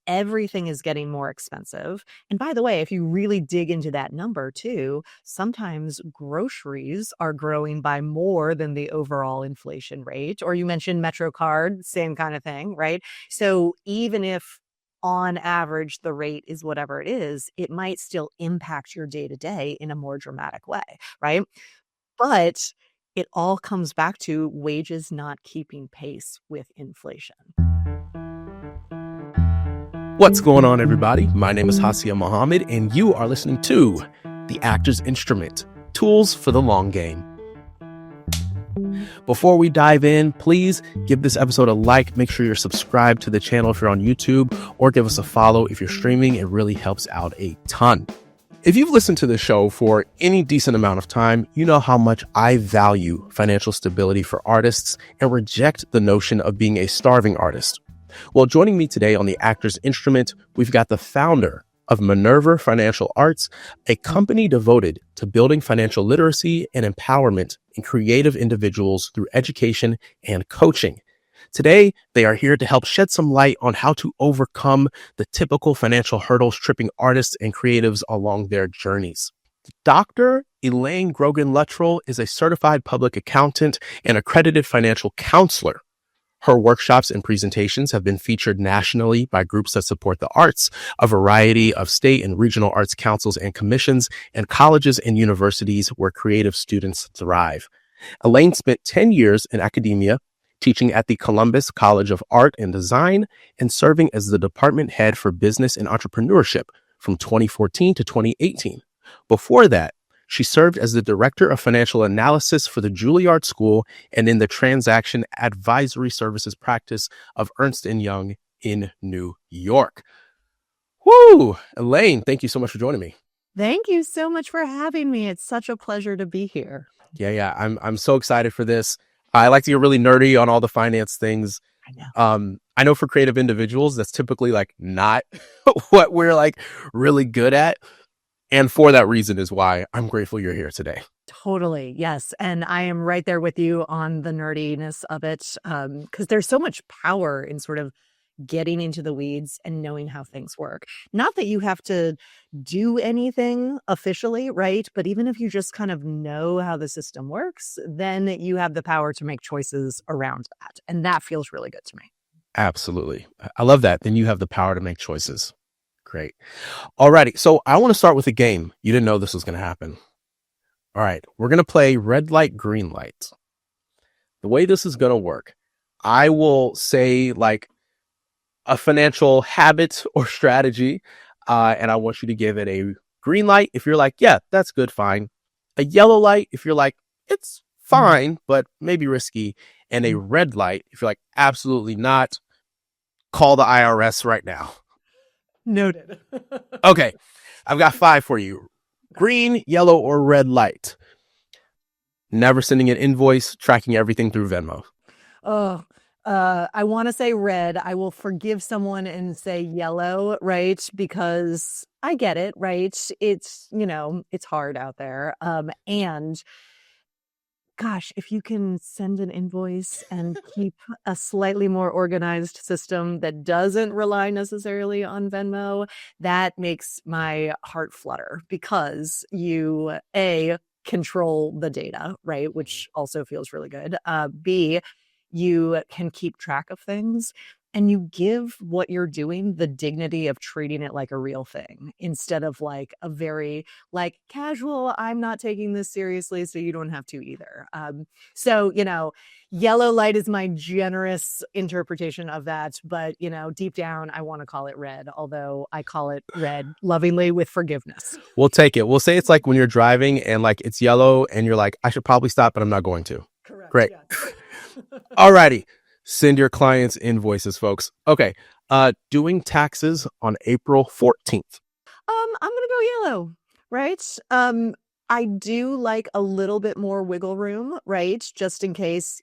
everything is getting more expensive. And by the way, if you really dig into that number too, sometimes groceries are growing by more than the overall inflation rate. Or you mentioned MetroCard, same kind of thing, right? So even if on average the rate is whatever it is, it might still impact your day to day in a more dramatic way, right? But it all comes back to wages not keeping pace with inflation. What's going on, everybody? My name is Hassiem Muhammad, and you are listening to The Actor's Instrument, Tools for the Long Game. Before we dive in, please give this episode a like. Make sure you're subscribed to the channel if you're on YouTube, or give us a follow if you're streaming. It really helps out a ton. If you've listened to the show for any decent amount of time, you know how much I value financial stability for artists and reject the notion of being a starving artist. Well, joining me today on The Actor's Instrument, we've got the founder of Minerva Financial Arts, a company devoted to building financial literacy and empowerment in creative individuals through education and coaching. Today, they are here to help shed some light on how to overcome the typical financial hurdles tripping artists and creatives along their journeys. Dr. Elaine Grogan Luttrull is a certified public accountant and accredited financial counselor. Her workshops and presentations have been featured nationally by groups that support the arts, a variety of state and regional arts councils and commissions, and colleges and universities where creative students thrive. Elaine spent 10 years in academia, teaching at the Columbus College of Art and Design, and serving as the department head for business and entrepreneurship from 2014 to 2018. Before that, she served as the director of financial analysis for the Juilliard School and in the transaction advisory services practice of Ernst & Young in New York. Woo! Elaine, thank you so much for joining me. Thank you so much for having me. It's such a pleasure to be here. Yeah. I'm so excited for this. I like to get really nerdy on all the finance things. I know for creative individuals, that's typically like not what we're like really good at. And for that reason is why I'm grateful you're here today. Totally. Yes. And I am right there with you on the nerdiness of it, because there's so much power in sort of getting into the weeds and knowing how things work. Not that you have to do anything officially, right? But even if you just kind of know how the system works, then you have the power to make choices around that. And that feels really good to me. Absolutely. I love that. Then you have the power to make choices. Great. Alrighty. So I want to start with a game. You didn't know this was going to happen. All right. We're going to play red light, green light. The way this is going to work, I will say like a financial habit or strategy, and I want you to give it a green light if you're like, yeah, that's good, fine. A yellow light if you're like, it's fine, but maybe risky. And a red light if you're like, absolutely not. Call the IRS right now. Noted. Okay, I've got 5 for you. Green, yellow, or red light. Never sending an invoice, tracking everything through Venmo. Oh, I want to say red. I will forgive someone and say yellow, right? Because I get it, right? It's, it's hard out there. And gosh, if you can send an invoice and keep a slightly more organized system that doesn't rely necessarily on Venmo, that makes my heart flutter because you, A, control the data, right? Which also feels really good. B, you can keep track of things and you give what you're doing the dignity of treating it like a real thing instead of like a very like casual, I'm not taking this seriously, so you don't have to either. So, yellow light is my generous interpretation of that. But, deep down, I want to call it red, although I call it red lovingly with forgiveness. We'll take it. We'll say it's like when you're driving and like it's yellow and you're like, I should probably stop, but I'm not going to. Correct. Great. Yes. All righty. Send your clients invoices, folks. Okay. Doing taxes on April 14th. I'm going to go yellow, right? I do like a little bit more wiggle room, right? Just in case,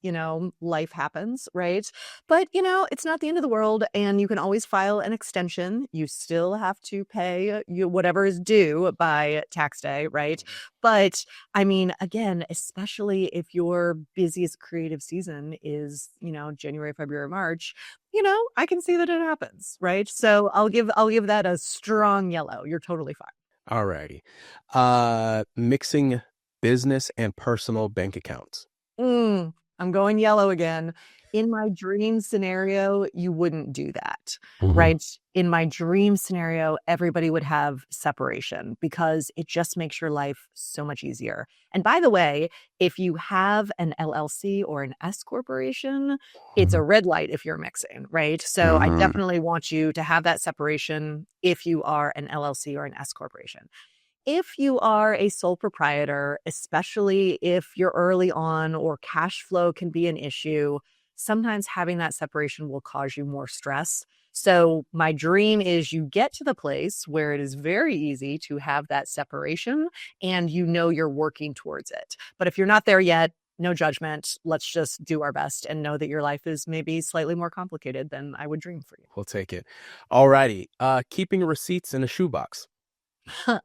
life happens, right? But, it's not the end of the world and you can always file an extension. You still have to pay whatever is due by tax day, right? But I mean, again, especially if your busiest creative season is, January, February, March, I can see that it happens, right? So I'll give that a strong yellow. You're totally fine. Alrighty. Mixing business and personal bank accounts. I'm going yellow again. In my dream scenario, you wouldn't do that, Mhm. right? In my dream scenario, everybody would have separation because it just makes your life so much easier. And by the way, if you have an LLC or an S corporation, it's a red light if you're mixing, right? So I Mhm. definitely want you to have that separation if you are an LLC or an S corporation. If you are a sole proprietor, especially if you're early on or cash flow can be an issue, sometimes having that separation will cause you more stress. So, my dream is you get to the place where it is very easy to have that separation and you're working towards it. But if you're not there yet, no judgment. Let's just do our best and know that your life is maybe slightly more complicated than I would dream for you. We'll take it. Alrighty. Keeping receipts in a shoebox.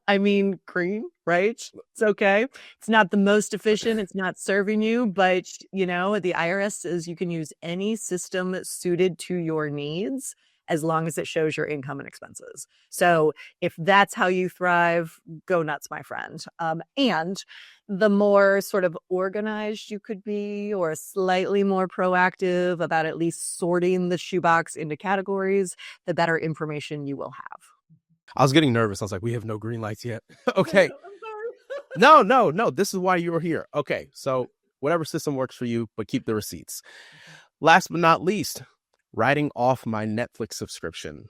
I mean, cream, right? It's okay. It's not the most efficient. It's not serving you, but the IRS says you can use any system suited to your needs as long as it shows your income and expenses. So if that's how you thrive, go nuts, my friend. And the more sort of organized you could be or slightly more proactive about at least sorting the shoebox into categories, the better information you will have. I was getting nervous. I was like, we have no green lights yet. I know, Okay. I'm sorry. No. This is why you're here. Okay. So whatever system works for you, but keep the receipts. Last but not least, writing off my Netflix subscription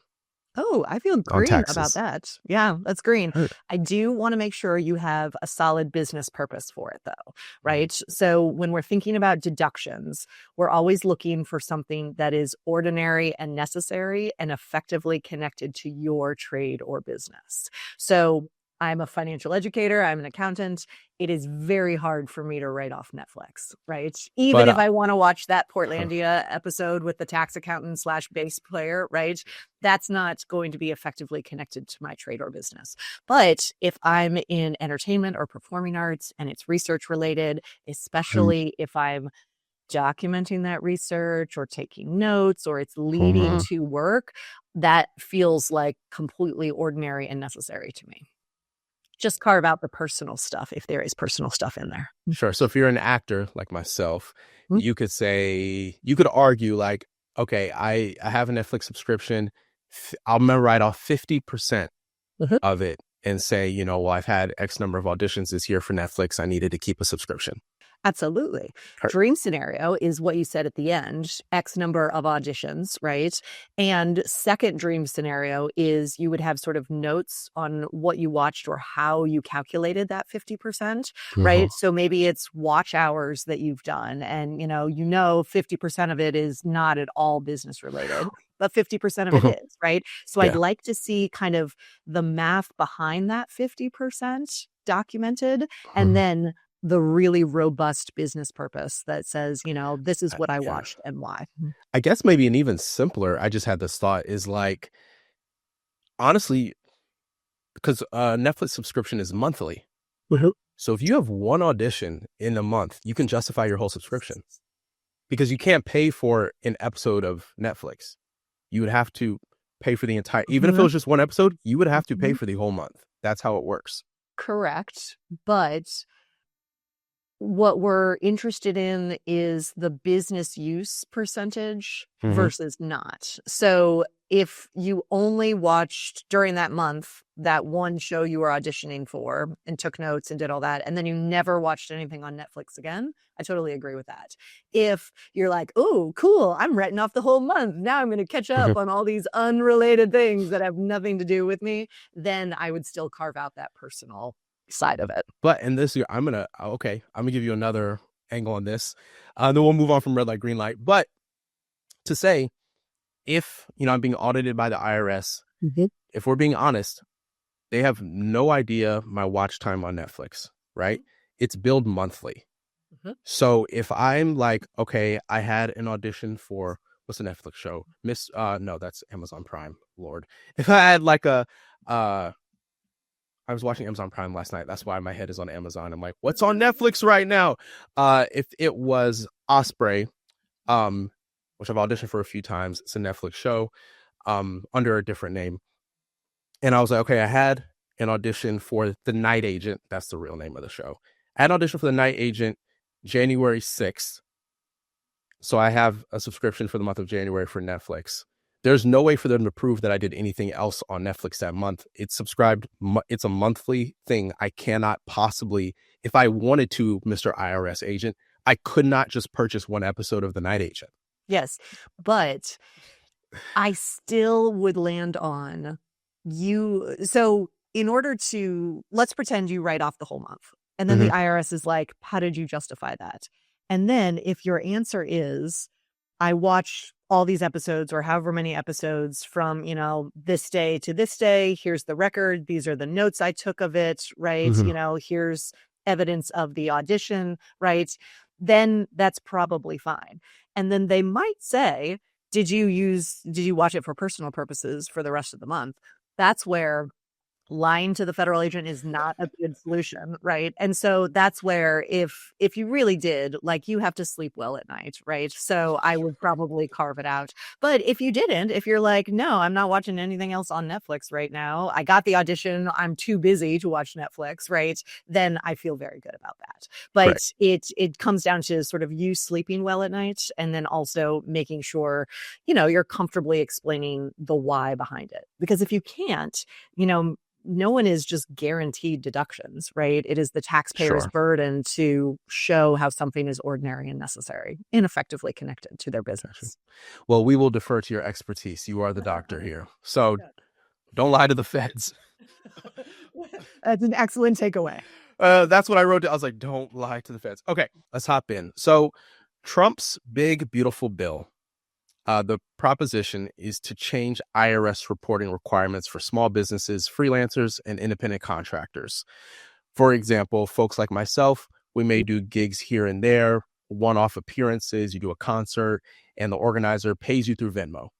Oh, I feel on green about taxes. that. Yeah, that's green. Good. I do want to make sure you have a solid business purpose for it, though, right? So when we're thinking about deductions, we're always looking for something that is ordinary and necessary and effectively connected to your trade or business. So I'm a financial educator, I'm an accountant. It is very hard for me to write off Netflix, right? Even But if I want to watch that Portlandia episode with the tax accountant / bass player, right? That's not going to be effectively connected to my trade or business. But if I'm in entertainment or performing arts and it's research related, especially if I'm documenting that research or taking notes or it's leading to work, that feels like completely ordinary and necessary to me. Just carve out the personal stuff if there is personal stuff in there. sure. So if you're an actor like myself, Mhm. you could argue like, okay, I have a Netflix subscription. I'm going to write off 50% Mhm. of it and say, well, I've had X number of auditions this year for Netflix. I needed to keep a subscription. Absolutely. Right. Dream scenario is what you said at the end, X number of auditions, right? And second dream scenario is you would have sort of notes on what you watched or how you calculated that 50%, right? So maybe it's watch hours that you've done and 50% of it is not at all business related, but 50% of it is, right? So I'd Yeah. like to see kind of the math behind that 50% documented and then the really robust business purpose that says, this is what I Yeah. watched and why. I guess maybe an even simpler, I just had this thought is like, honestly, because Netflix subscription is monthly. Mhm. So if you have one audition in a month, you can justify your whole subscription because you can't pay for an episode of Netflix. You would have to pay for the entire, even if it Mhm. was just one episode, you would have to pay Mhm. for the whole month. That's how it works. Correct. But what we're interested in is the business use percentage versus not. So if you only watched during that month that one show you were auditioning for and took notes and did all that, and then you never watched anything on Netflix again, I totally agree with that. If you're like, oh, cool, I'm writing off the whole month. Now I'm going to catch up on all these unrelated things that have nothing to do with me, then I would still carve out that personal side of it. But in this year, I'm gonna give you another angle on this. Then we'll move on from red light, green light. But to say, if I'm being audited by the IRS, Mhm. if we're being honest, they have no idea my watch time on Netflix. right? It's billed monthly. Mhm. So if I'm like, okay, I had an audition for what's a Netflix show? No, that's Amazon Prime. Lord. If I had like I was watching Amazon Prime last night. That's why my head is on Amazon. I'm like, what's on Netflix right now? If it was Osprey, which I've auditioned for a few times, it's a Netflix show, under a different name. And I was like, okay, I had an audition for The Night Agent. That's the real name of the show. I had an audition for The Night Agent January 6th. So I have a subscription for the month of January for Netflix. There's no way for them to prove that I did anything else on Netflix that month. It's subscribed. It's a monthly thing. I cannot possibly, if I wanted to, Mr. IRS agent, I could not just purchase one episode of The Night Agent. Yes, but I still would land on you. So in order to, let's pretend you write off the whole month. And then the IRS is like, how did you justify that? And then if your answer is, I watch all these episodes or however many episodes from, this day to this day, here's the record. These are the notes I took of it, right? Here's evidence of the audition, right? Then that's probably fine. And then they might say, did you watch it for personal purposes for the rest of the month? That's where lying to the federal agent is not a good solution, right? And so that's where if you really did, like, you have to sleep well at night, right? So I would probably carve it out. But if you didn't, if you're like, no, I'm not watching anything else on Netflix right now, I got the audition, I'm too busy to watch Netflix, right? Then I feel very good about that. But Right. it comes down to sort of you sleeping well at night, and then also making sure, you're comfortably explaining the why behind it. Because if you can't, no one is just guaranteed deductions, right? It is the taxpayer's Sure. burden to show how something is ordinary and necessary and effectively connected to their business. Well, we will defer to your expertise. You are the doctor here. So don't lie to the feds. That's an excellent takeaway. That's what I wrote down. I was like, don't lie to the feds. Okay, let's hop in. So Trump's big, beautiful bill, the proposition is to change IRS reporting requirements for small businesses, freelancers, and independent contractors. For example, folks like myself, we may do gigs here and there, one-off appearances, you do a concert, and the organizer pays you through Venmo.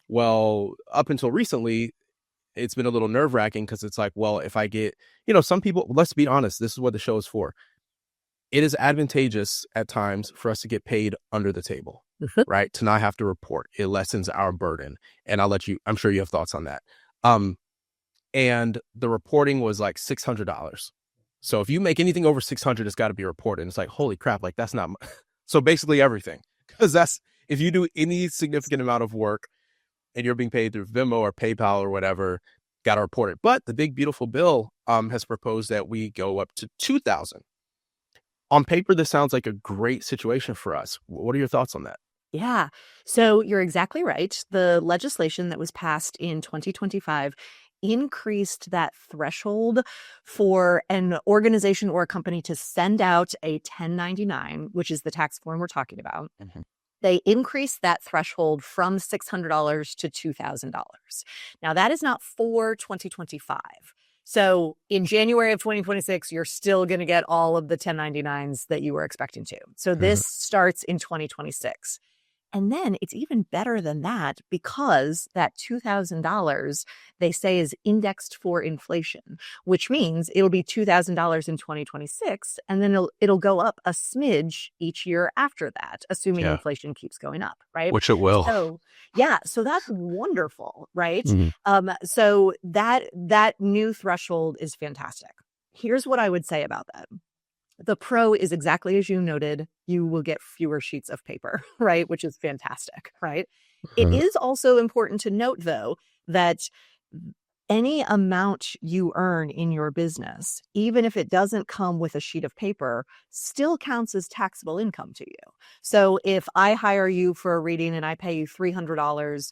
Well, up until recently, it's been a little nerve-wracking because it's like, well, if I get, some people, let's be honest, this is what the show is for. It is advantageous at times for us to get paid under the table, right? To not have to report. It lessens our burden. And I'm sure you have thoughts on that. And the reporting was like $600. So if you make anything over 600, it's got to be reported. And it's like, holy crap, like that's not, so basically everything, because if you do any significant amount of work and you're being paid through Venmo or PayPal or whatever, got to report it. But the big, beautiful bill has proposed that we go up to 2,000. On paper, this sounds like a great situation for us. What are your thoughts on that? Yeah. So you're exactly right. The legislation that was passed in 2025 increased that threshold for an organization or a company to send out a 1099, which is the tax form we're talking about. They increased that threshold from $600 to $2,000. Now, that is not for 2025. So in January of 2026, you're still going to get all of the 1099s that you were expecting to. So this starts in 2026. And then it's even better than that, because that $2,000 they say is indexed for inflation, which means it'll be $2,000 in 2026, and then it'll go up a smidge each year after that, assuming inflation keeps going up, right? Which it will. So so that's wonderful, right? So that new threshold is fantastic. Here's what I would say about that. The pro is exactly as you noted, you will get fewer sheets of paper, right? Which is fantastic, right? It is also important to note, though, that any amount you earn in your business, even if it doesn't come with a sheet of paper, still counts as taxable income to you. So if I hire you for a reading and I pay you $300,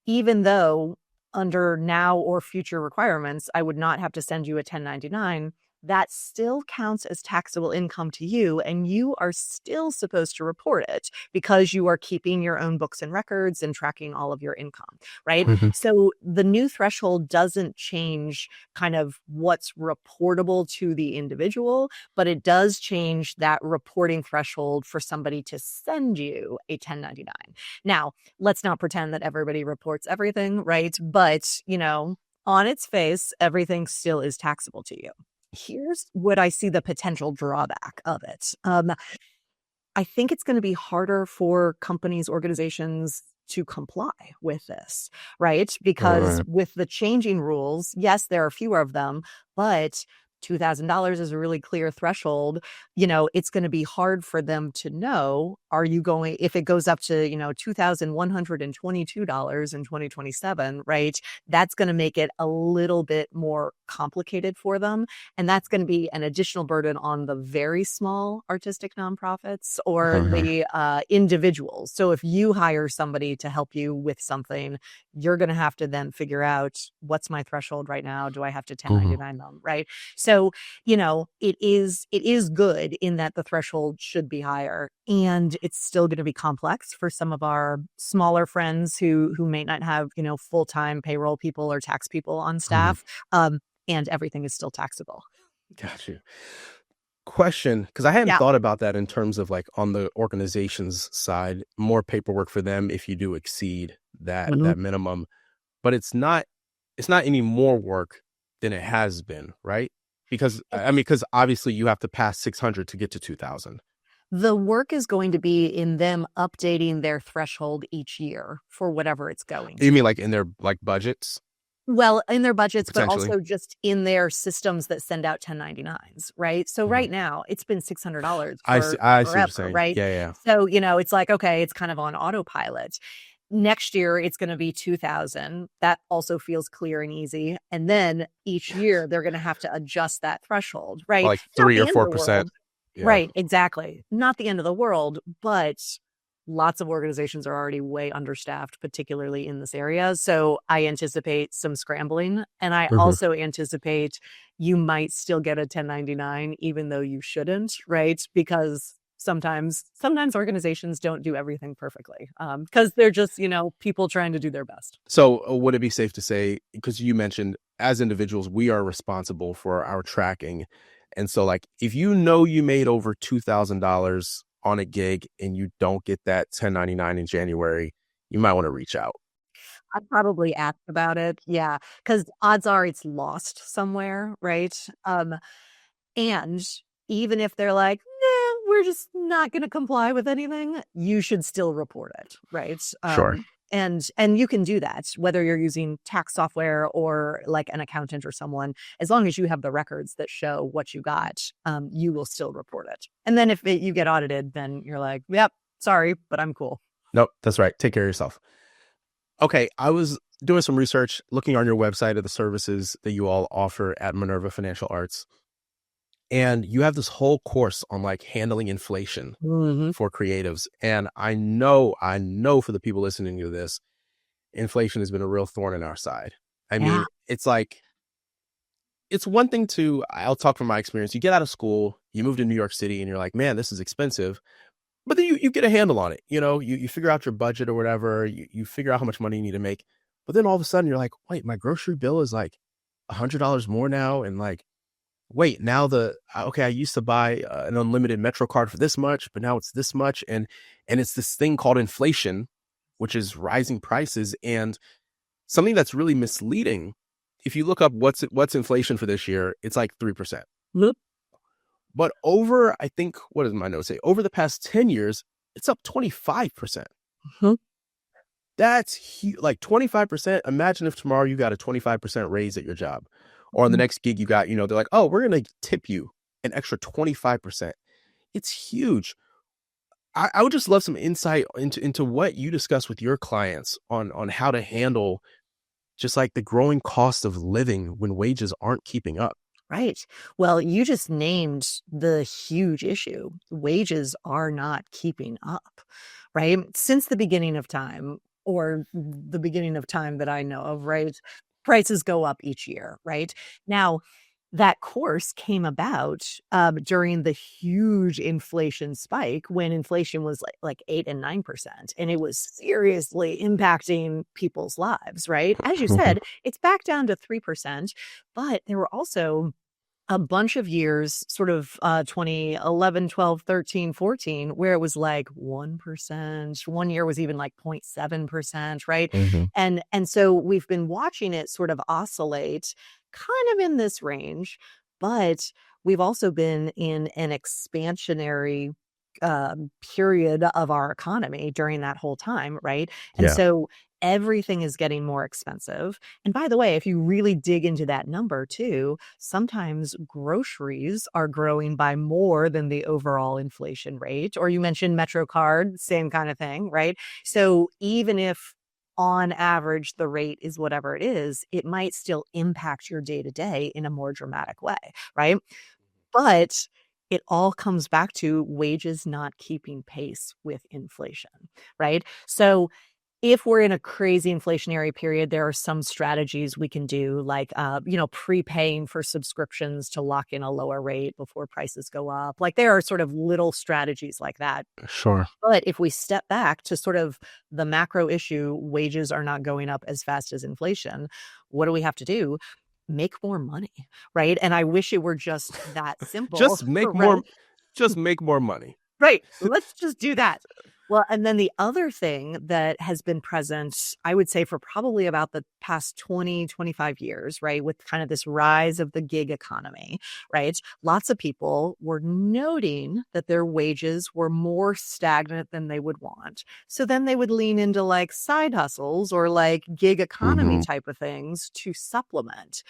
even though under now or future requirements, I would not have to send you a 1099, that still counts as taxable income to you, and you are still supposed to report it because you are keeping your own books and records and tracking all of your income, right? Mhm. So the new threshold doesn't change kind of what's reportable to the individual, but it does change that reporting threshold for somebody to send you a 1099. Now, let's not pretend that everybody reports everything, right? But, on its face, everything still is taxable to you. Here's what I see the potential drawback of it. I think it's going to be harder for companies, organizations to comply with this, right? Because Right. with the changing rules, yes, there are fewer of them, but $2,000 is a really clear threshold. It's going to be hard for them to know, if it goes up to, $2,122 in 2027, right? That's going to make it a little bit more complicated for them. And that's going to be an additional burden on the very small artistic nonprofits or Mhm. the individuals. So if you hire somebody to help you with something, you're going to have to then figure out, what's my threshold right now? Do I have to Mhm. 1099 them? Right. So, it is good in that the threshold should be higher, and it's still going to be complex for some of our smaller friends who may not have, full-time payroll people or tax people on Mhm. staff. And everything is still taxable. Got you. Question, because I hadn't Yeah. thought about that in terms of like on the organization's side, more paperwork for them if you do exceed that minimum. But it's not any more work than it has been, right? Because I mean, because obviously you have to pass 600 to get to 2,000. The work is going to be in them updating their threshold each year for whatever it's going You to. mean like in their like budgets Well, in their budgets, but potentially? also just in their systems that send out 1099s, right? So Mhm. right now, it's been $600 I see. for I see what you're forever, saying. right? Yeah, yeah. So, it's like, okay, it's kind of on autopilot. Next year, it's going to be 2000. That also feels clear and easy. And then each year, they're going to have to adjust that threshold, right? Like Not 3 or the end of the 4%. world. Yeah. Right, exactly. Not the end of the world, but lots of organizations are already way understaffed, particularly in this area. So I anticipate some scrambling. And I Mhm. also anticipate you might still get a 1099, even though you shouldn't, right? Because sometimes organizations don't do everything perfectly, because they're just, people trying to do their best. So, would it be safe to say, because you mentioned as individuals, we are responsible for our tracking. And so, like, if you know you made over $2,000 on a gig and you don't get that 1099 in January, you might want to reach out. I'd probably ask about it. Yeah. Because odds are it's lost somewhere, right? And even if they're like, "Nah, we're just not going to comply with anything," you should still report it, right? Sure. And you can do that whether you're using tax software or like an accountant or someone. As long as you have the records that show what you got, you will still report it. And then if you get audited, then you're like, "Yep, sorry, but I'm cool." Nope, that's right. Take care of yourself. Okay, I was doing some research, looking on your website of the services that you all offer at Minerva Financial Arts, and you have this whole course on like handling inflation Hmm. for creatives. And I know for the people listening to this, inflation has been a real thorn in our side. I Yeah. mean, it's like, it's one thing to, I'll talk from my experience. You get out of school, you move to New York City, and you're like, man, this is expensive. But then you get a handle on it. You figure out your budget or whatever. You figure out how much money you need to make. But then all of a sudden you're like, wait, my grocery bill is like $100 more now. And like, wait, now okay, I used to buy an unlimited Metro card for this much, but now it's this much. And it's this thing called inflation, which is rising prices. And something that's really misleading, if you look up what's inflation for this year, it's like 3%. Look. But over, I think, what does my note say? Over the past 10 years, it's up 25%. Mhm. That's huge. Like 25%. Imagine if tomorrow you got a 25% raise at your job, or on the next gig you got, they're like, oh, we're going to tip you an extra 25%. It's huge. I would just love some insight into what you discuss with your clients on how to handle just like the growing cost of living when wages aren't keeping up. Right. Well, you just named the huge issue. Wages are not keeping up, right? Since the beginning of time, or the beginning of time that I know of, right? Prices go up each year, right? Now, that course came about during the huge inflation spike when inflation was like 8 and 9%. And it was seriously impacting people's lives, right? As you Mhm. said, it's back down to 3%. But there were also a bunch of years, sort of 2011, 12, 13, 14, where it was like 1%. One year was even like 0.7%, right? Mhm. And so we've been watching it sort of oscillate kind of in this range, but we've also been in an expansionary period of our economy during that whole time, right? And Yeah. so everything is getting more expensive. And by the way, if you really dig into that number too, sometimes groceries are growing by more than the overall inflation rate. Or you mentioned MetroCard, same kind of thing, right? So even if on average the rate is whatever it might still impact your day to day in a more dramatic way, right? But it all comes back to wages not keeping pace with inflation, right? So if we're in a crazy inflationary period, there are some strategies we can do, like, prepaying for subscriptions to lock in a lower rate before prices go up. Like there are sort of little strategies like that. Sure. But if we step back to sort of the macro issue, wages are not going up as fast as inflation. What do we have to do? Make more money, right? And I wish it were just that simple, Just make right? more just make more money. Right. Let's just do that. Well, and then the other thing that has been present, I would say for probably about the past 20, 25 years, right, with kind of this rise of the gig economy, right? Lots of people were noting that their wages were more stagnant than they would want. So then they would lean into like side hustles or like gig economy Mhm. type of things to supplement.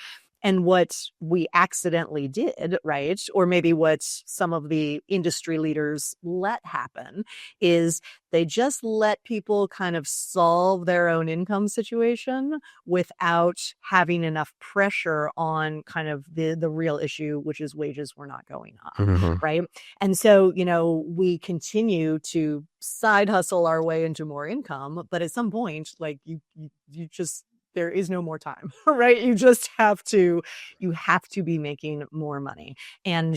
And what we accidentally did, right? Or maybe what some of the industry leaders let happen is they just let people kind of solve their own income situation without having enough pressure on kind of the real issue, which is wages were not going up, Mhm. right? And so, we continue to side hustle our way into more income, but at some point, like you just there is no more time, right? You have to be making more money. And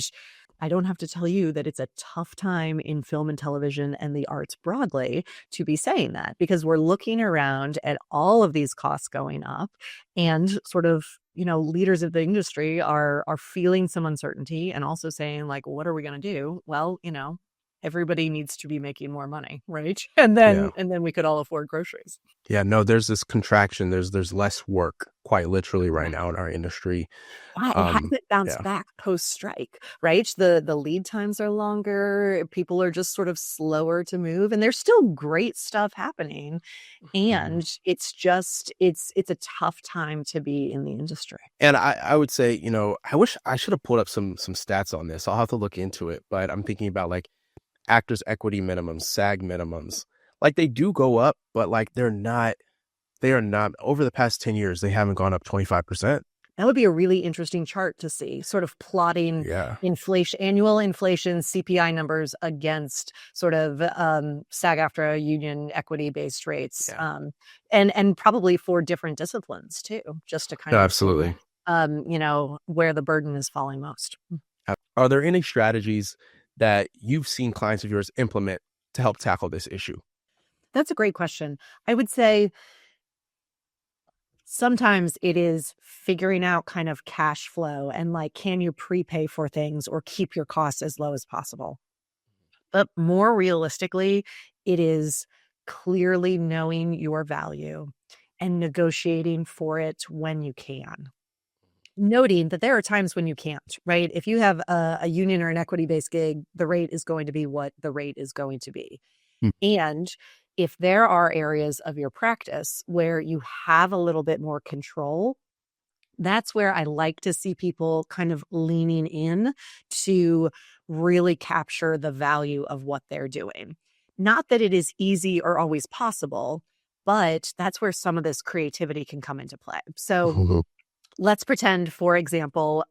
I don't have to tell you that it's a tough time in film and television and the arts broadly to be saying that, because we're looking around at all of these costs going up and sort of, leaders of the industry are feeling some uncertainty and also saying like, what are we going to do? Well, everybody needs to be making more money, right? And Yeah. then we could all afford groceries. Yeah, no, there's this contraction. There's less work quite literally right now in our industry. Why it hasn't bounced Yeah. back post-strike, right? The lead times are longer, people are just sort of slower to move, and there's still great stuff happening, Mhm. and it's a tough time to be in the industry. And I would say, I wish I should have pulled up some stats on this. I'll have to look into it, but I'm thinking about like actors equity minimums, SAG minimums. Like they do go up, but like they are not over the past 10 years, they haven't gone up 25%. That would be a really interesting chart to see, sort of plotting Yeah. annual inflation CPI numbers against sort of SAG-AFTRA union equity-based rates, Yeah. and probably for different disciplines too, just to No, kind of see, absolutely. where the burden is falling most. Are there any strategies that you've seen clients of yours implement to help tackle this issue? That's a great question. I would say sometimes it is figuring out kind of cash flow and like, can you prepay for things or keep your costs as low as possible? But more realistically, it is clearly knowing your value and negotiating for it when you can. Noting that there are times when you can't, right? If you have a union or an equity based gig, the rate is going to be what the rate is going to be. Mm. And if there are areas of your practice where you have a little bit more control, that's where I like to see people kind of leaning in to really capture the value of what they're doing. Not that it is easy or always possible, but that's where some of this creativity can come into play. So, Let's pretend, for example,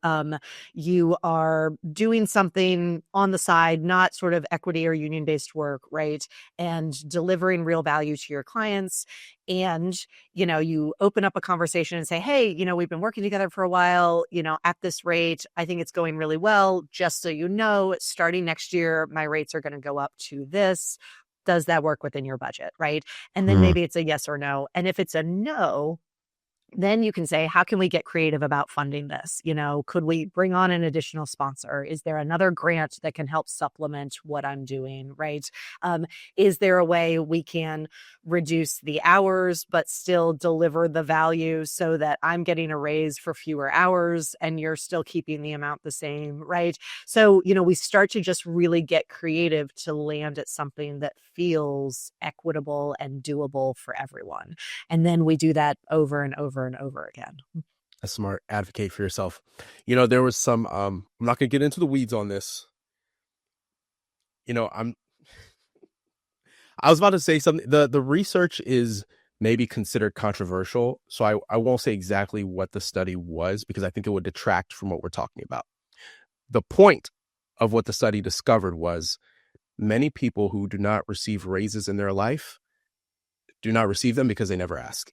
you are doing something on the side, not sort of equity or union-based work, right? And delivering real value to your clients. And, you open up a conversation and say, hey, we've been working together for a while, at this rate, I think it's going really well. Just so you know, starting next year, my rates are going to go up to this. Does that work within your budget, right? And then Hmm. maybe it's a yes or no. And if it's a no, then you can say, how can we get creative about funding this? Could we bring on an additional sponsor? Is there another grant that can help supplement what I'm doing? Right. Is there a way we can reduce the hours, but still deliver the value so that I'm getting a raise for fewer hours and you're still keeping the amount the same? Right. So, we start to just really get creative to land at something that feels equitable and doable for everyone. And then we do that over and over and over again. A smart. Advocate for yourself. There was some, I'm not going to get into the weeds on this. I was about to say something. The research is maybe considered controversial. So I won't say exactly what the study was because I think it would detract from what we're talking about. The point of what the study discovered was many people who do not receive raises in their life do not receive them because they never ask.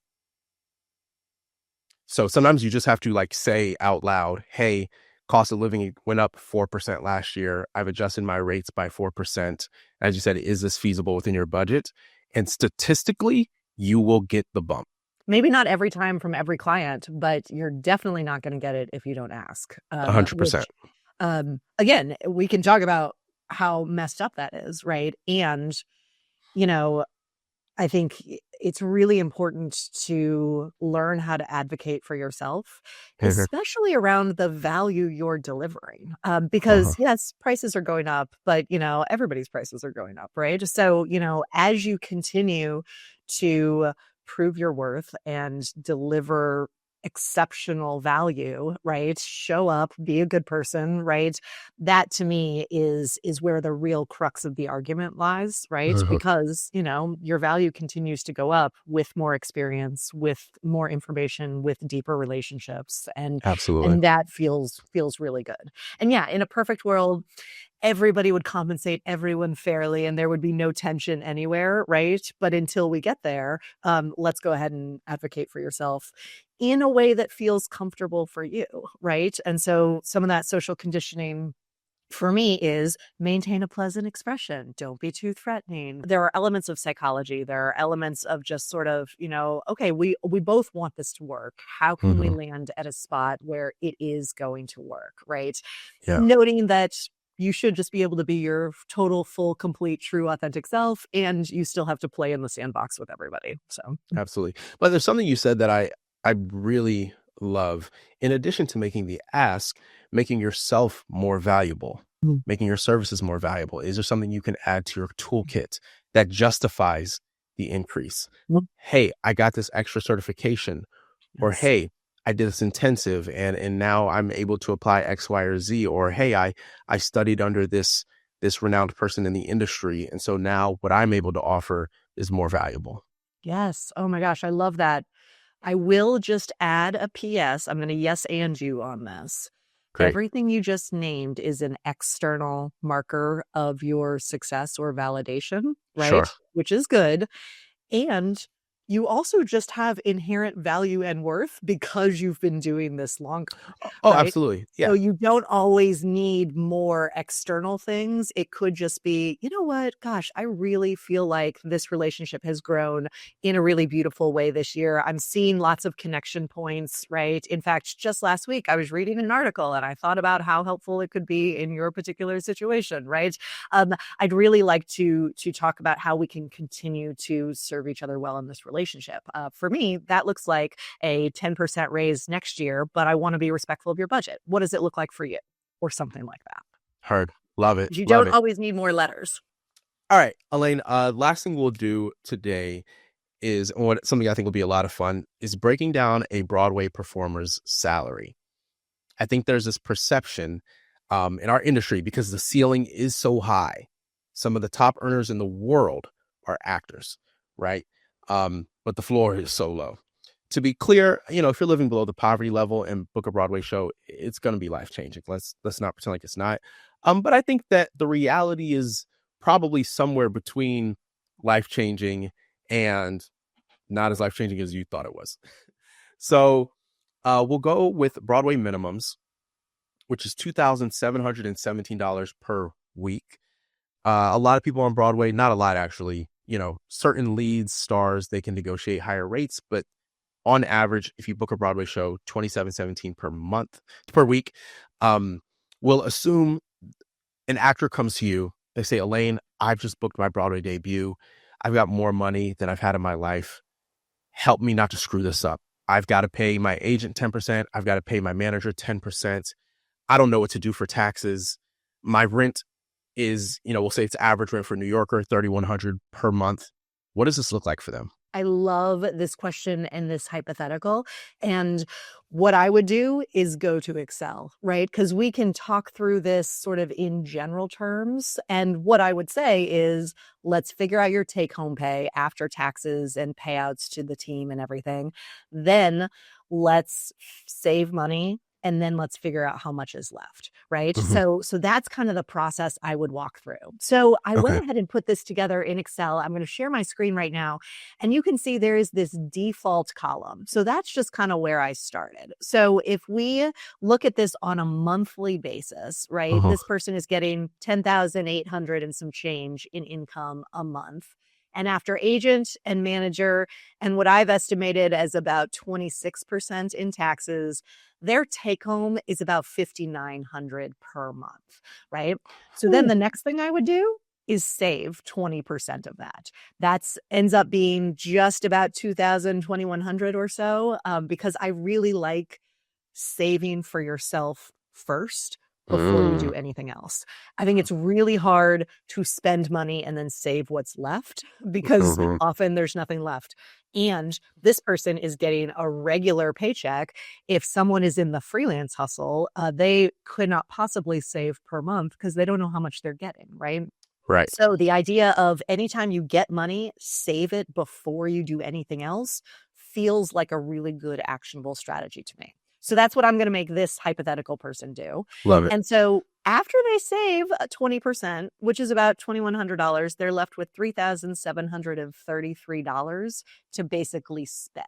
So sometimes you just have to say out loud, hey, cost of living went up 4% last year. I've adjusted my rates by 4%. As you said, is this feasible within your budget? And statistically, you will get the bump. Maybe not every time from every client, but you're definitely not going to get it if you don't ask. 100%. Again, we can talk about how messed up that is, right? And, I think it's really important to learn how to advocate for yourself, especially around the value you're delivering. Because yes, prices are going up, but everybody's prices are going up, right? So, as you continue to prove your worth and deliver exceptional value, right? Show up, be a good person, right? That to me is where the real crux of the argument lies, right? Because, your value continues to go up with more experience, with more information, with deeper relationships. Absolutely. And that feels really good. And yeah, in a perfect world, everybody would compensate everyone fairly and there would be no tension anywhere, right? But until we get there, let's go ahead and advocate for yourself in a way that feels comfortable for you, right? And so some of that social conditioning for me is maintain a pleasant expression. Don't be too threatening. There are elements of psychology. There are elements of just sort of, okay, we both want this to work. How can we land at a spot where it is going to work, right? Yeah. Noting that you should just be able to be your total, full, complete, true, authentic self, and you still have to play in the sandbox with everybody. So Absolutely. But there's something you said that I really love. In addition to making the ask, making yourself more valuable, making your services more valuable. Is there something you can add to your toolkit that justifies the increase? Hey, I got this extra certification, or hey, I did this intensive and now I'm able to apply X, Y, or Z, or hey, I studied under this renowned person in the industry. And so now what I'm able to offer is more valuable. Yes. Oh my gosh, I love that. I will just add a PS. I'm going to yes and you on this. Great. Everything you just named is an external marker of your success or validation, right? Sure. Which is good. And you also just have inherent value and worth because you've been doing this longer. Oh, right? absolutely. Yeah. So you don't always need more external things. It could just be, you know what? Gosh, I really feel like this relationship has grown in a really beautiful way this year. I'm seeing lots of connection points, right? In fact, just last week, I was reading an article and I thought about how helpful it could be in your particular situation, right? I'd really like to talk about how we can continue to serve each other well in this relationship. For me, that looks like a 10% raise next year, but I want to be respectful of your budget. What does it look like for you? Or something like that. Heard. Love it. You Love don't it. always need more letters. All right, Elaine, last thing we'll do today is something I think will be a lot of fun is breaking down a Broadway performer's salary. I think there's this perception in our industry because the ceiling is so high. Some of the top earners in the world are actors, right? But the floor is so low. to be clear, if you're living below the poverty level and book a Broadway show, it's going to be life changing. Let's not pretend like it's not. But I think that the reality is probably somewhere between life changing and not as life changing as you thought it was. So we'll go with Broadway minimums, which is $2,717 per week. A lot of people on Broadway, not a lot actually, certain leads, stars, they can negotiate higher rates, but on average, if you book a Broadway show, $2,717 per week. We'll assume an actor comes to you. They say, Elaine, I've just booked my Broadway debut. I've got more money than I've had in my life. Help me not to screw this up. I've got to pay my agent 10%. I've got to pay my manager 10%. I don't know what to do for taxes. My rent is, we'll say it's average rent for a New Yorker, $3,100 per month. What does this look like for them? I love this question and this hypothetical. And what I would do is go to Excel, right? Because we can talk through this sort of in general terms. And what I would say is, let's figure out your take-home pay after taxes and payouts to the team and everything. Then let's save money. And then let's figure out how much is left, right? Mm-hmm. So that's kind of the process I would walk through. So I went ahead and put this together in Excel. I'm going to share my screen right now. And you can see there is this default column. So that's just kind of where I started. So if we look at this on a monthly basis, right, this person is getting $10,800 and some change in income a month. And after agent and manager, and what I've estimated as about 26% in taxes, their take home is about $5,900 per month, right? So then the next thing I would do is save 20% of that. That's ends up being just about 2,000, 2,100 or so, because I really like saving for yourself first before you do anything else. I think it's really hard to spend money and then save what's left because often there's nothing left. And this person is getting a regular paycheck. If someone is in the freelance hustle, they could not possibly save per month because they don't know how much they're getting, right? Right. So the idea of anytime you get money, save it before you do anything else feels like a really good actionable strategy to me. So that's what I'm going to make this hypothetical person do. Love it. And so after they save 20%, which is about $2,100, they're left with $3,733 to basically spend,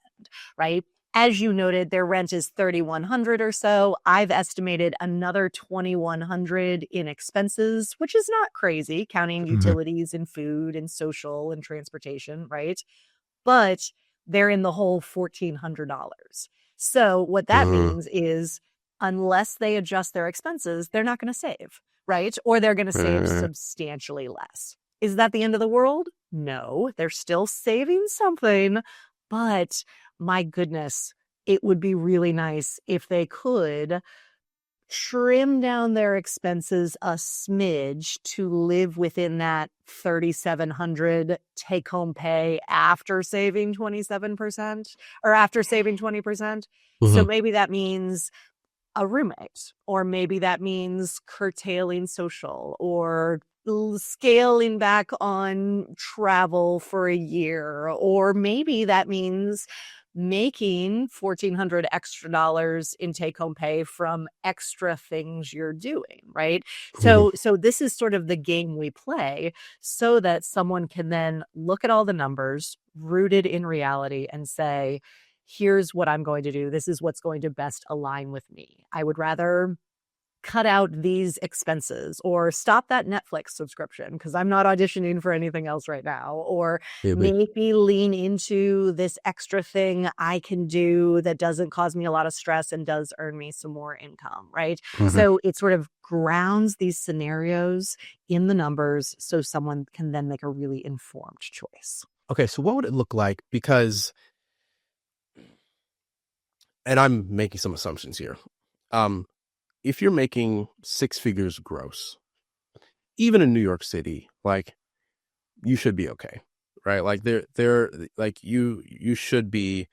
right? As you noted, their rent is $3,100 or so. I've estimated another $2,100 in expenses, which is not crazy, counting utilities and food and social and transportation, right? But they're in the whole $1,400. So what that means is unless they adjust their expenses, they're not going to save, right? Or they're going to save substantially less. Is that the end of the world? No, they're still saving something, but my goodness, it would be really nice if they could trim down their expenses a smidge to live within that $3,700 take-home pay after saving 27% or after saving 20%. So maybe that means a roommate, or maybe that means curtailing social or scaling back on travel for a year, or maybe that means making $1,400 extra dollars in take-home pay from extra things you're doing, right? So this is sort of the game we play so that someone can then look at all the numbers rooted in reality and say, here's what I'm going to do. This is what's going to best align with me. I would rather cut out these expenses or stop that Netflix subscription because I'm not auditioning for anything else right now, or maybe lean into this extra thing I can do that doesn't cause me a lot of stress and does earn me some more income, right? So it sort of grounds these scenarios in the numbers so someone can then make a really informed choice. Okay, so what would it look like? Because, and I'm making some assumptions here. If you're making six figures gross, even in New York City, like, you should be okay, right? Like they're like you should be.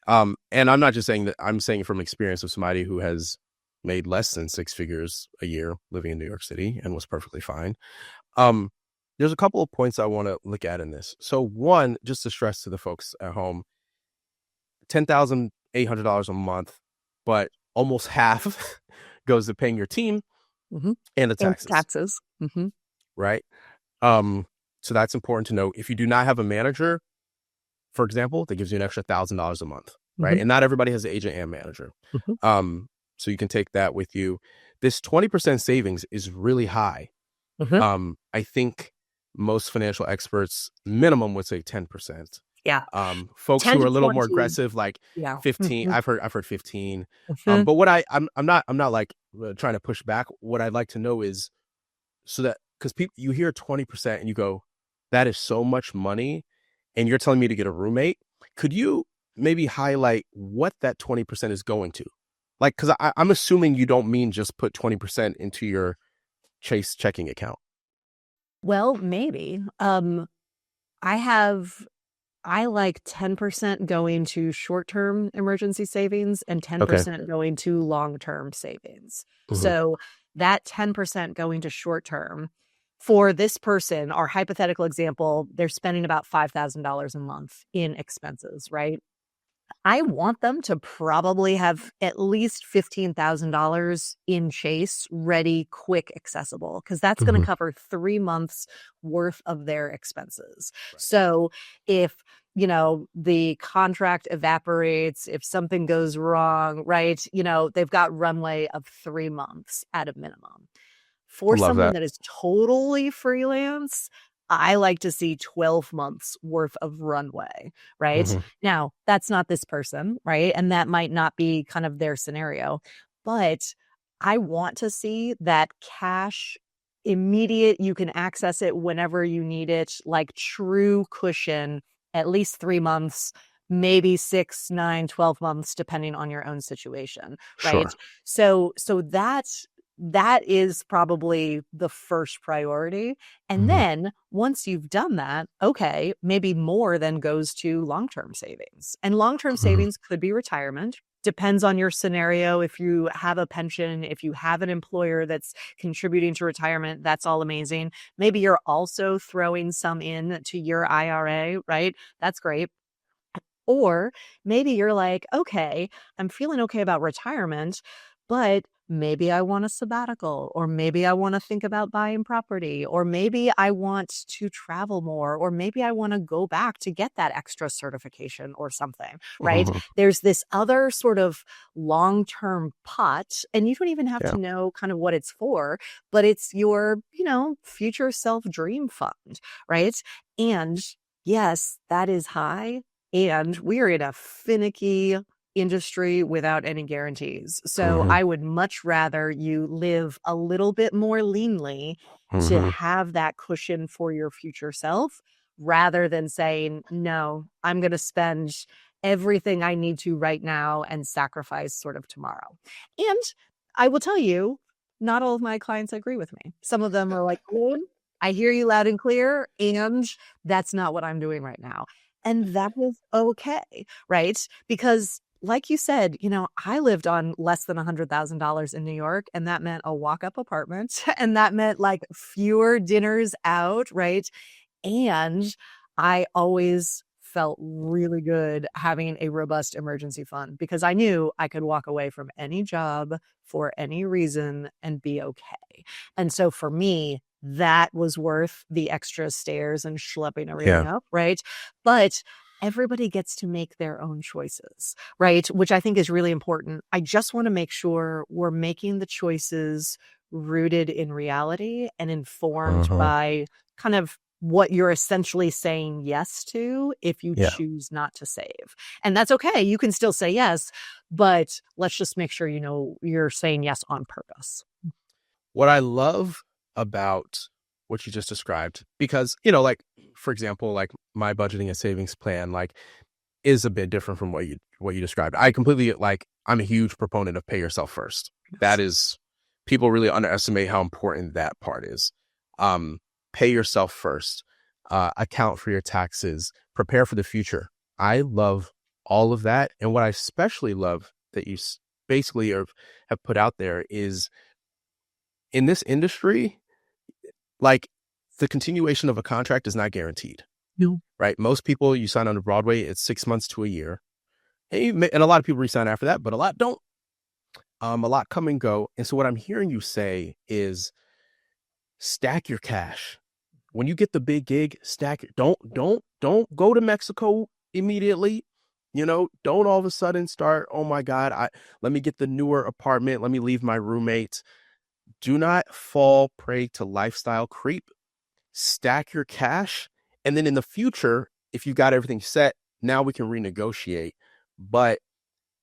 And I'm not just saying that, I'm saying from experience of somebody who has made less than six figures a year living in New York City and was perfectly fine. There's a couple of points I want to look at in this. So one, just to stress to the folks at home, $10,800 a month, but almost half goes to paying your team Mm-hmm. and the And taxes, taxes. Mm-hmm. right? So that's important to know. If you do not have a manager, for example, that gives you an extra $1,000 a month, right? Mm-hmm. And not everybody has an agent and manager. Mm-hmm. So you can take that with you. This 20% savings is really high. Mm-hmm. I think most financial experts minimum would say 10%. Yeah. Folks 10 who are to a little more 20. aggressive, like Yeah. 15, Mm-hmm. I've heard 15. Mm-hmm. But I'm not like trying to push back. What I'd like to know is, so that, because people, you hear 20% and you go, that is so much money, and you're telling me to get a roommate. Could you maybe highlight what that 20% is going to? Like, because I'm assuming you don't mean just put 20% into your Chase checking account. Well, maybe. I like 10% going to short-term emergency savings and Okay. 10% going to long-term savings. Mm-hmm. So that 10% going to short-term, for this person, our hypothetical example, they're spending about $5,000 a month in expenses, right? I want them to probably have at least $15,000 in Chase ready, quick, accessible, because that's going to Mm-hmm. cover 3 months worth of their expenses. Right. So if, the contract evaporates, if something goes wrong, right, they've got runway of 3 months at a minimum. For Love someone that. that is totally freelance, I like to see 12 months worth of runway, right? Mm-hmm. Now, that's not this person, right? And that might not be kind of their scenario, but I want to see that cash immediate, you can access it whenever you need it, like true cushion, at least 3 months, maybe 6, 9, 12 months, depending on your own situation, right? Sure. So that is probably the first priority. And Mm-hmm. then once you've done that, okay, maybe more then goes to long-term savings. And long-term Mm-hmm. savings could be retirement. Depends on your scenario. If you have a pension, if you have an employer that's contributing to retirement, that's all amazing. Maybe you're also throwing some in to your IRA, right? That's great. Or maybe you're like, okay, I'm feeling okay about retirement, but maybe I want a sabbatical, or maybe I want to think about buying property, or maybe I want to travel more, or maybe I want to go back to get that extra certification or something, right? Mm-hmm. There's this other sort of long-term pot, and you don't even have Yeah. to know kind of what it's for, but it's your, future self dream fund, right? And yes, that is high. And we're in a finicky industry without any guarantees. So Mm-hmm. I would much rather you live a little bit more leanly to Mm-hmm. have that cushion for your future self, rather than saying, no, I'm going to spend everything I need to right now and sacrifice sort of tomorrow. And I will tell you, not all of my clients agree with me. Some of them are like, "Oh, I hear you loud and clear, and that's not what I'm doing right now." And that is okay, right? Because like you said, I lived on less than $100,000 in New York, and that meant a walk-up apartment, and that meant like fewer dinners out, right? And I always felt really good having a robust emergency fund because I knew I could walk away from any job for any reason and be okay. And so for me, that was worth the extra stairs and schlepping everything Yeah. up, right? But everybody gets to make their own choices, right? Which I think is really important. I just want to make sure we're making the choices rooted in reality and informed Uh-huh. by kind of what you're essentially saying yes to if you Yeah. choose not to save. And that's okay. You can still say yes, but let's just make sure you're saying yes on purpose. What I love about what you just described, because, like, for example, like my budgeting and savings plan, like, is a bit different from what you described. I completely, like, I'm a huge proponent of pay yourself first. That is, people really underestimate how important that part is. Pay yourself first, account for your taxes, prepare for the future. I love all of that. And what I especially love that you basically have put out there is, in this industry, like, the continuation of a contract is not guaranteed, No. right? Most people, you sign on to Broadway, it's 6 months to a year. And a lot of people resign after that, but a lot don't. A lot come and go. And so what I'm hearing you say is stack your cash. When you get the big gig, stack it. Don't go to Mexico immediately. Don't all of a sudden start, oh my God, let me get the newer apartment. Let me leave my roommate. Do not fall prey to lifestyle creep. Stack your cash. And then in the future, if you got everything set, now we can renegotiate. But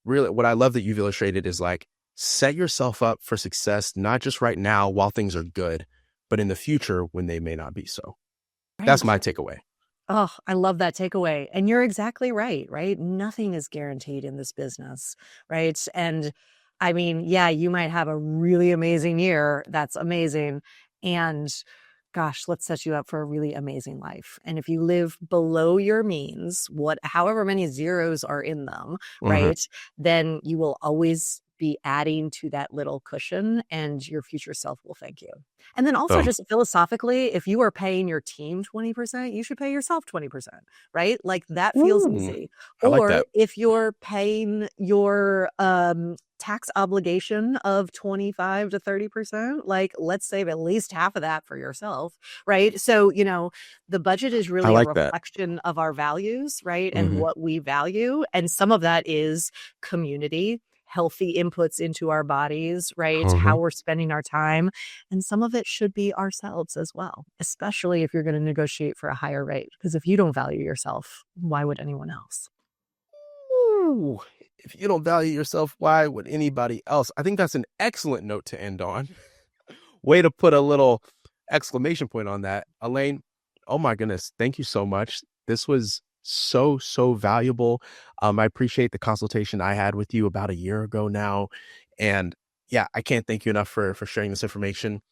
really, what I love that you've illustrated is like, set yourself up for success, not just right now while things are good, but in the future when they may not be so. Right. That's my takeaway. Oh, I love that takeaway. And you're exactly right? Nothing is guaranteed in this business, right? And I mean, yeah, you might have a really amazing year. That's amazing. And gosh, let's set you up for a really amazing life. And if you live below your means, however many zeros are in them, right, then you will always be adding to that little cushion, and your future self will thank you. And then also just philosophically, if you are paying your team 20%, you should pay yourself 20%, right? Like that feels easy. I like Or that. if you're paying your tax obligation of 25 to 30%, like let's save at least half of that for yourself, right? So, the budget is really a reflection of our values, right? And what we value. And some of that is community, healthy inputs into our bodies, right? How we're spending our time. And some of it should be ourselves as well, especially if you're going to negotiate for a higher rate. Because if you don't value yourself, why would anyone else? Ooh, if you don't value yourself, why would anybody else? I think that's an excellent note to end on. Way to put a little exclamation point on that. Elaine, oh my goodness, thank you so much. This was so valuable. I appreciate the consultation I had with you about a year ago now. And yeah, I can't thank you enough for sharing this information.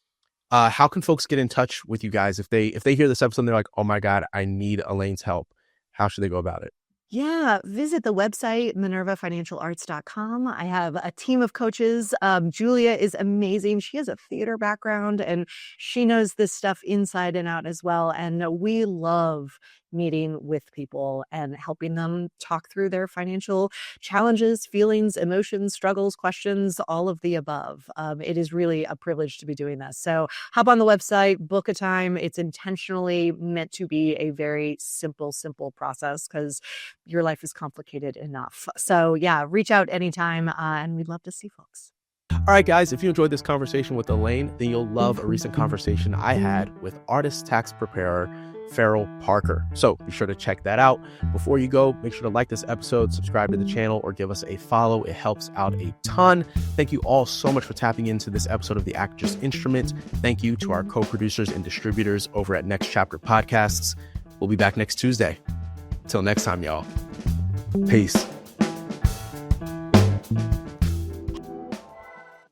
How can folks get in touch with you guys if they hear this episode and they're like, oh my God, I need Elaine's help? How should they go about it? Yeah, visit the website, minervafinancialarts.com. I have a team of coaches. Julia is amazing. She has a theater background and she knows this stuff inside and out as well. And we love meeting with people and helping them talk through their financial challenges, feelings, emotions, struggles, questions, all of the above. It is really a privilege to be doing this. So hop on the website, book a time. It's intentionally meant to be a very simple process because your life is complicated enough. So yeah, reach out anytime and we'd love to see folks. All right, guys, if you enjoyed this conversation with Elaine, then you'll love a recent conversation I had with artist tax preparer Farrell Parker. So be sure to check that out. Before you go, make sure to like this episode, subscribe to the channel, or give us a follow. It helps out a ton. Thank you all so much for tapping into this episode of The Actress Instrument. Thank you to our co-producers and distributors over at Next Chapter Podcasts. We'll be back next Tuesday. Till next time, y'all. Peace.